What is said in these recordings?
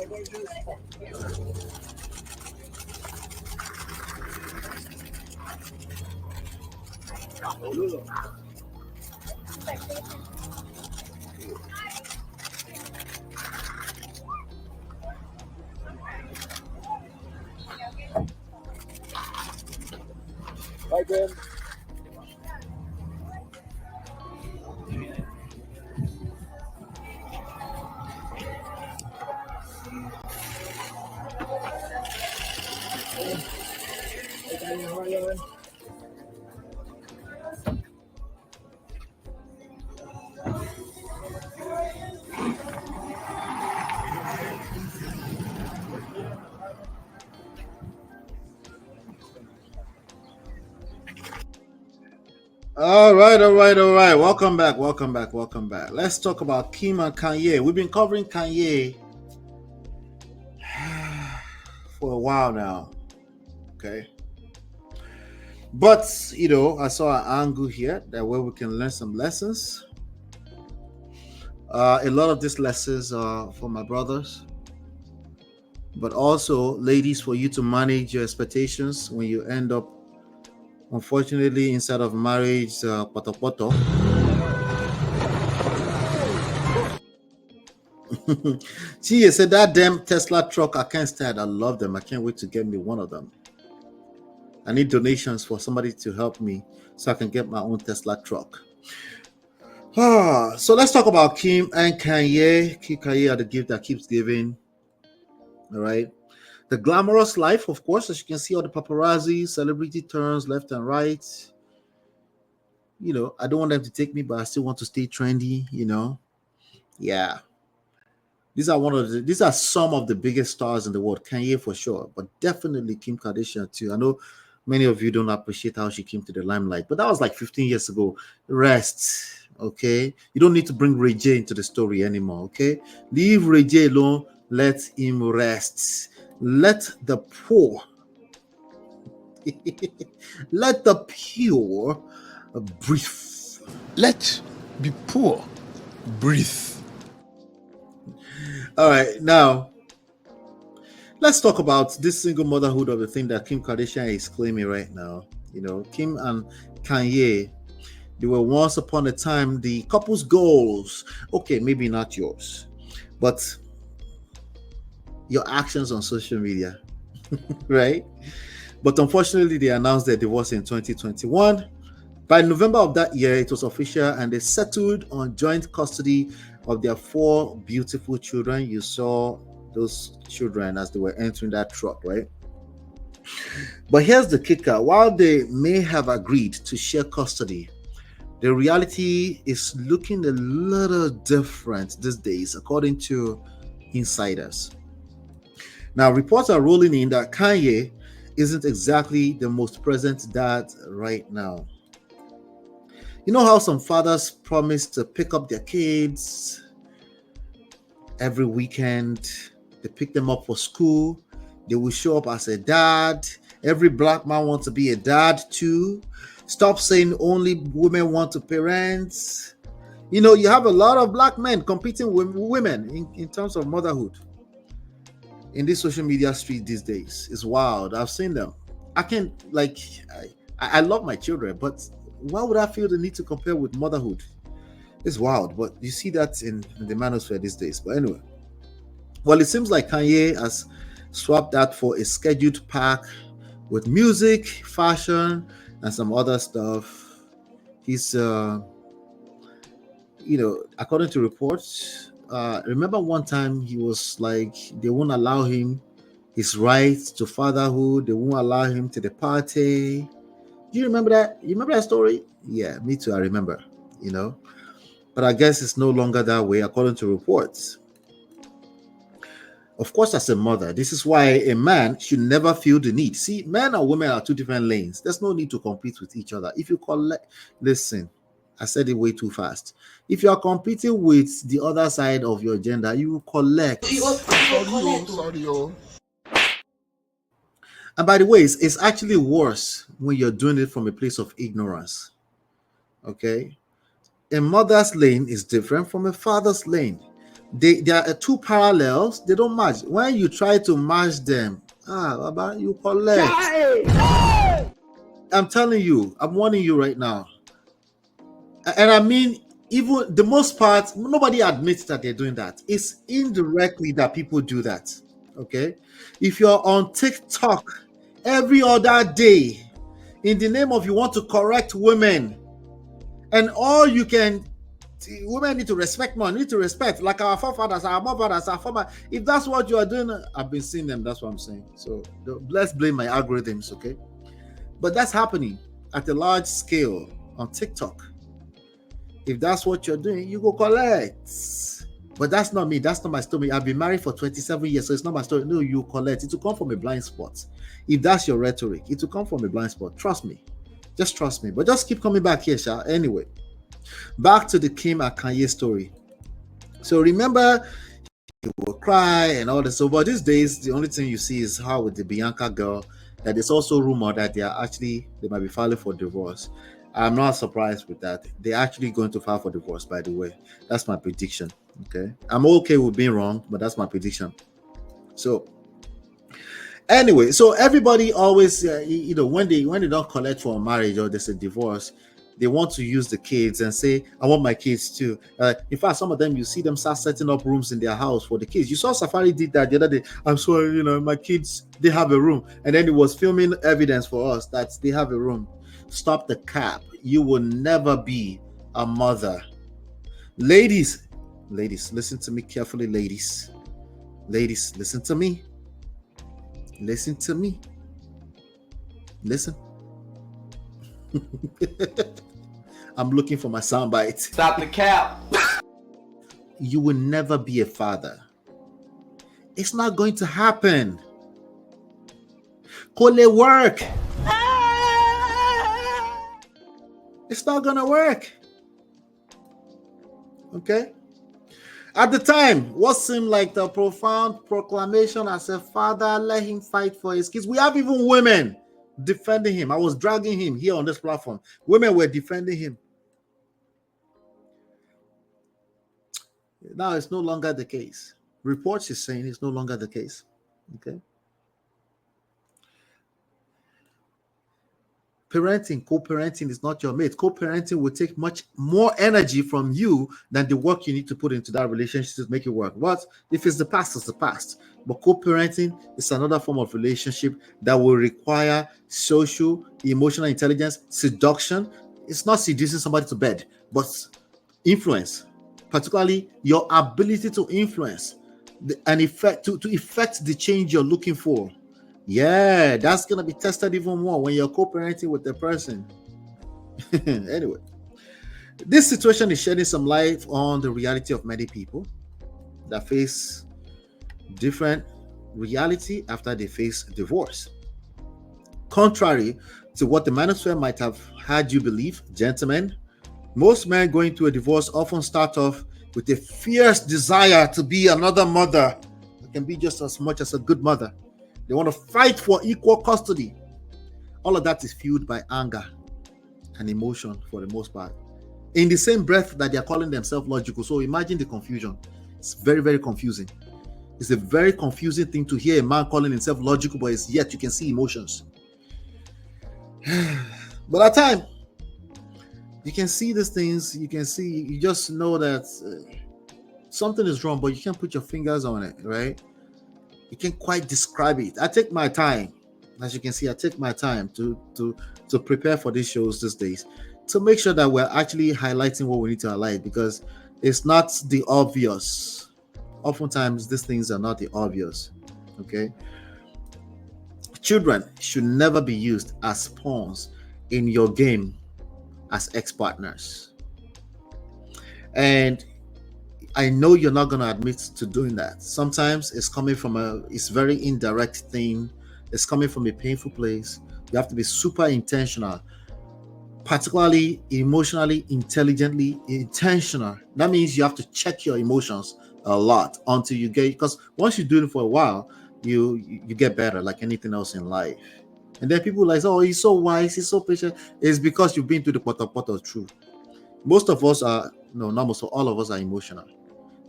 Bye, Ben. All right, all right, all right. Welcome back, welcome back, welcome back. Let's talk about Kim and Kanye. We've been covering Kanye for a while now. Okay. But, I saw an angle here that where we can learn some lessons. A lot of these lessons are for my brothers, but also, ladies, for you to manage your expectations when you end up, unfortunately, inside of marriage, poto poto. She said that damn Tesla truck, I can't stand. I love them. I can't wait to get me one of them. I need donations for somebody to help me so I can get my own Tesla truck. So let's talk about Kim and Kanye. Kanye are the gift that keeps giving. All right. The glamorous life, of course, as you can see, all the paparazzi, celebrity turns left and right. I don't want them to take me, but I still want to stay trendy, Yeah. These are some of the biggest stars in the world. Kanye for sure, but definitely Kim Kardashian too. I know many of you don't appreciate how she came to the limelight, but that was like 15 years ago. Rest, okay? You don't need to bring Ray J into the story anymore, okay? Leave Ray J alone. Let him rest. Let the poor, let the pure breathe. Let be poor. Breathe. All right, now let's talk about this single motherhood of the thing that Kim Kardashian is claiming right now. Kim and Kanye, they were once upon a time the couple's goals. Okay, maybe not yours, but your actions on social media, right? But unfortunately, they announced their divorce in 2021. By November of that year, it was official, and they settled on joint custody of their 4 beautiful children. You saw those children as they were entering that truck, right? But here's the kicker. While they may have agreed to share custody, the reality is looking a little different these days, according to insiders. Now, reports are rolling in that Kanye isn't exactly the most present dad right now. You know how some fathers promise to pick up their kids every weekend? They pick them up for school. They will show up as a dad. Every black man wants to be a dad too. Stop saying only women want to parent. You have a lot of black men competing with women in terms of motherhood. In this social media street these days, it's wild. I've seen them. I can't, I love my children, but why would I feel the need to compare with motherhood? It's wild, but you see that in the manosphere these days. But anyway, well, it seems like Kanye has swapped that for a scheduled pack with music, fashion, and some other stuff. He's, according to reports, remember one time he was like, they won't allow him his rights to fatherhood. They won't allow him to the party. Do you remember that? You remember that story? Yeah, me too. I remember, But I guess it's no longer that way, according to reports. Of course, as a mother, this is why a man should never feel the need. See, men and women are 2 different lanes. There's no need to compete with each other. If you listen, I said it way too fast. If you are competing with the other side of your gender, you will collect. Sorry. And by the way, it's actually worse when you're doing it from a place of ignorance. Okay? A mother's lane is different from a father's lane. There are two parallels, they don't match. When you try to match them, Baba, you collect. I'm telling you, I'm warning you right now. And I mean, even the most part, nobody admits that they're doing that. It's indirectly that people do that. Okay. If you're on TikTok every other day in the name of you want to correct women, and all you can, women need to respect more, need to respect, like our forefathers, our mothers, our former. If that's what you are doing, I've been seeing them. That's what I'm saying. So let's blame my algorithms, okay? But that's happening at a large scale on TikTok. If that's what you're doing, you go collect. But that's not me. That's not my story. I've been married for 27 years, so it's not my story. No, you collect. It will come from a blind spot. If that's your rhetoric, it will come from a blind spot. Trust me. Just trust me. But just keep coming back here, Sha. Anyway, back to the Kim and Kanye story. So remember, he will cry and all this. So, but these days, the only thing you see is how with the Bianca girl, that there's also rumor that they might be filing for divorce. I'm not surprised with that. They're actually going to file for divorce, by the way. That's my prediction. Okay. I'm okay with being wrong, but that's my prediction. So anyway, so everybody always, when they don't collect for a marriage or there's a divorce, they want to use the kids and say, I want my kids too. In fact, some of them, you see them start setting up rooms in their house for the kids. You saw Safari did that the other day. I'm sorry, my kids, they have a room. And then it was filming evidence for us that they have a room. Stop the cap. You will never be a mother. Ladies, listen to me carefully, ladies. Ladies, listen to me. Listen to me. Listen. I'm looking for my soundbite. Stop the cap. You will never be a father. It's not going to happen. Kole work. It's not gonna work. Okay? At the time, what seemed like the profound proclamation as a father, let him fight for his kids. We have even women defending him. I was dragging him here on this platform. Women were defending him. Now it's no longer the case. Reports is saying it's no longer the case. Okay? Parenting, co-parenting is not your mate. Co-parenting will take much more energy from you than the work you need to put into that relationship to make it work. What if it's the past? It's the past. But co-parenting is another form of relationship that will require social, emotional intelligence, seduction. It's not seducing somebody to bed, but influence, particularly your ability to influence and effect to effect the change you're looking for. Yeah, that's going to be tested even more when you're co-parenting with the person. Anyway, this situation is shedding some light on the reality of many people that face different reality after they face divorce. Contrary to what the manosphere might have had you believe, gentlemen, most men going through a divorce often start off with a fierce desire to be another mother. It can be just as much as a good mother. They want to fight for equal custody. All of that is fueled by anger and emotion for the most part. In the same breath that they are calling themselves logical. So imagine the confusion. It's very, very confusing. It's a very confusing thing to hear a man calling himself logical, but yet you can see emotions. But at times, you can see these things. You just know that something is wrong, but you can't put your fingers on it, right? You can't quite describe it. I take my time. As you can see, I take my time to prepare for these shows these days to make sure that we're actually highlighting what we need to highlight, because it's not the obvious. Oftentimes, these things are not the obvious. Okay? Children should never be used as pawns in your game as ex-partners. And I know you're not going to admit to doing that. Sometimes it's coming from it's very indirect thing. It's coming from a painful place. You have to be super intentional, particularly emotionally, intelligently intentional. That means you have to check your emotions a lot until you get, because once you do it for a while, you get better, like anything else in life. And then people are like, oh, he's so wise, he's so patient. It's because you've been through the pot of truth. Most of us are, no, not most of all of us are emotional.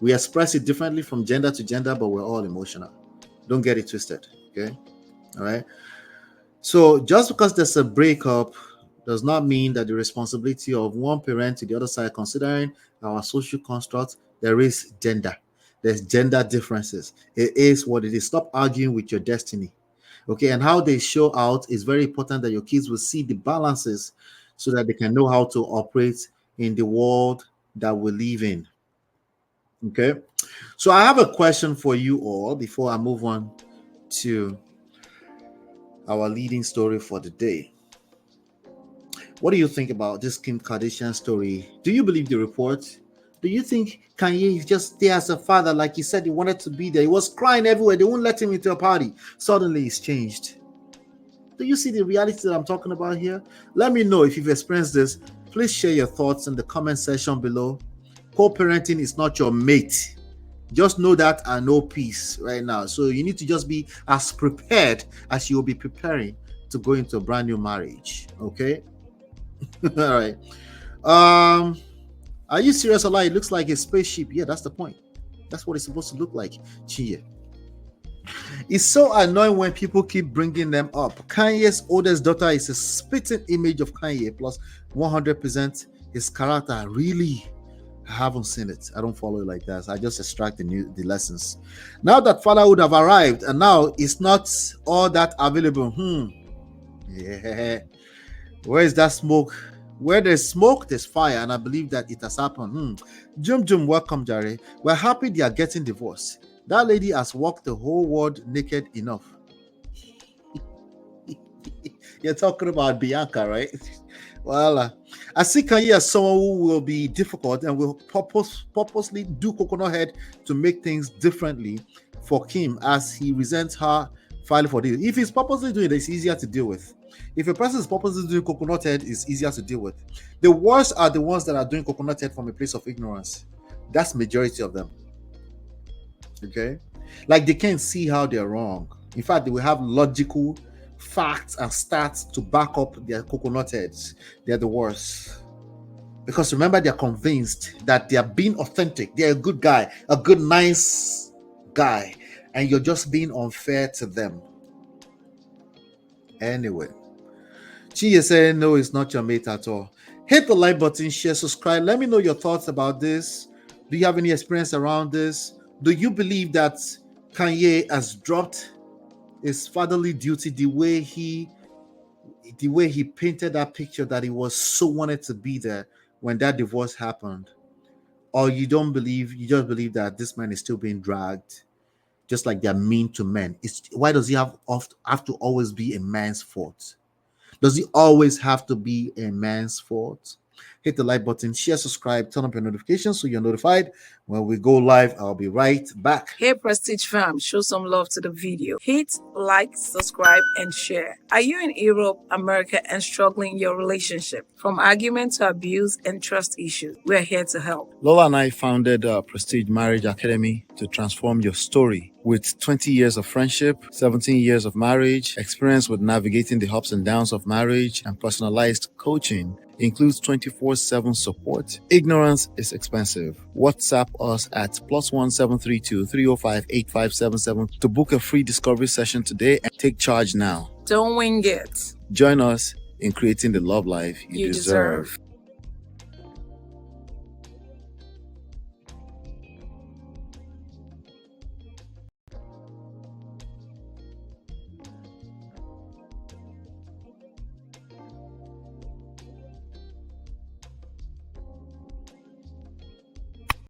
We express it differently from gender to gender, but we're all emotional. Don't get it twisted. Okay. All right. So just because there's a breakup does not mean that the responsibility of one parent to the other side, considering our social construct, there is gender. There's gender differences. It is what it is. Stop arguing with your destiny. Okay. And how they show out is very important, that your kids will see the balances so that they can know how to operate in the world that we live in. Okay. So I have a question for you all before I move on to our leading story for the day. What do you think about this Kim Kardashian story? Do you believe the report? Do you think Kanye is just there as a father, like he said he wanted to be there? He was crying everywhere. They won't let him into a party. Suddenly he's changed. Do you see the reality that I'm talking about here? Let me know if you've experienced this. Please share your thoughts in the comment section below. Co-parenting is not your mate. Just know that and know peace right now. So you need to just be as prepared as you'll be preparing to go into a brand new marriage. Okay. All right. Are you serious, Allah? It looks like a spaceship. Yeah, that's the point. That's what it's supposed to look like. Chia. It's so annoying when people keep bringing them up. Kanye's oldest daughter is a spitting image of Kanye, plus 100% his character. Really? I haven't seen it. I don't follow it like that. So I just extract the lessons. Now that fatherhood have arrived, and now it's not all that available. Yeah. Where is that smoke? Where there's smoke, there's fire, and I believe that it has happened. Jum, welcome, Jerry. We're happy they are getting divorced. That lady has walked the whole world naked enough. You're talking about Bianca, right? Well, I see Kanye as someone who will be difficult and will purposely do coconut head to make things differently for Kim, as he resents her filing for this. If he's purposely doing it, it's easier to deal with. If a person is purposely doing coconut head, it's easier to deal with. The worst are the ones that are doing coconut head from a place of ignorance. That's majority of them. Okay? Like they can't see how they're wrong. In fact, they will have logical facts and stats to back up their coconut heads. They're the worst. Because remember, they're convinced that they are being authentic. They're a good guy, a good, nice guy. And you're just being unfair to them. Anyway. She is saying, no, it's not your mate at all. Hit the like button, share, subscribe. Let me know your thoughts about this. Do you have any experience around this? Do you believe that Kanye has dropped his fatherly duty the way he painted that picture, that he was so wanted to be there when that divorce happened? Or you just believe that this man is still being dragged, just like they're mean to men? Why does he have to always be a man's fault? Does it always have to be a man's fault? Hit the like button, share, subscribe, turn on your notifications so you're notified when we go live. I'll be right back. Hey Prestige fam, show some love to the video. Hit like, subscribe, and share. Are you in Europe, America, and struggling in your relationship? From argument to abuse and trust issues, we're here to help. Lola and I founded Prestige Marriage Academy to transform your story. With 20 years of friendship, 17 years of marriage, experience with navigating the ups and downs of marriage, and personalized coaching, includes 24/7 support. Ignorance is expensive. WhatsApp us at +1 732 305 8577 to book a free discovery session today and take charge now. Don't wing it. Join us in creating the love life you deserve.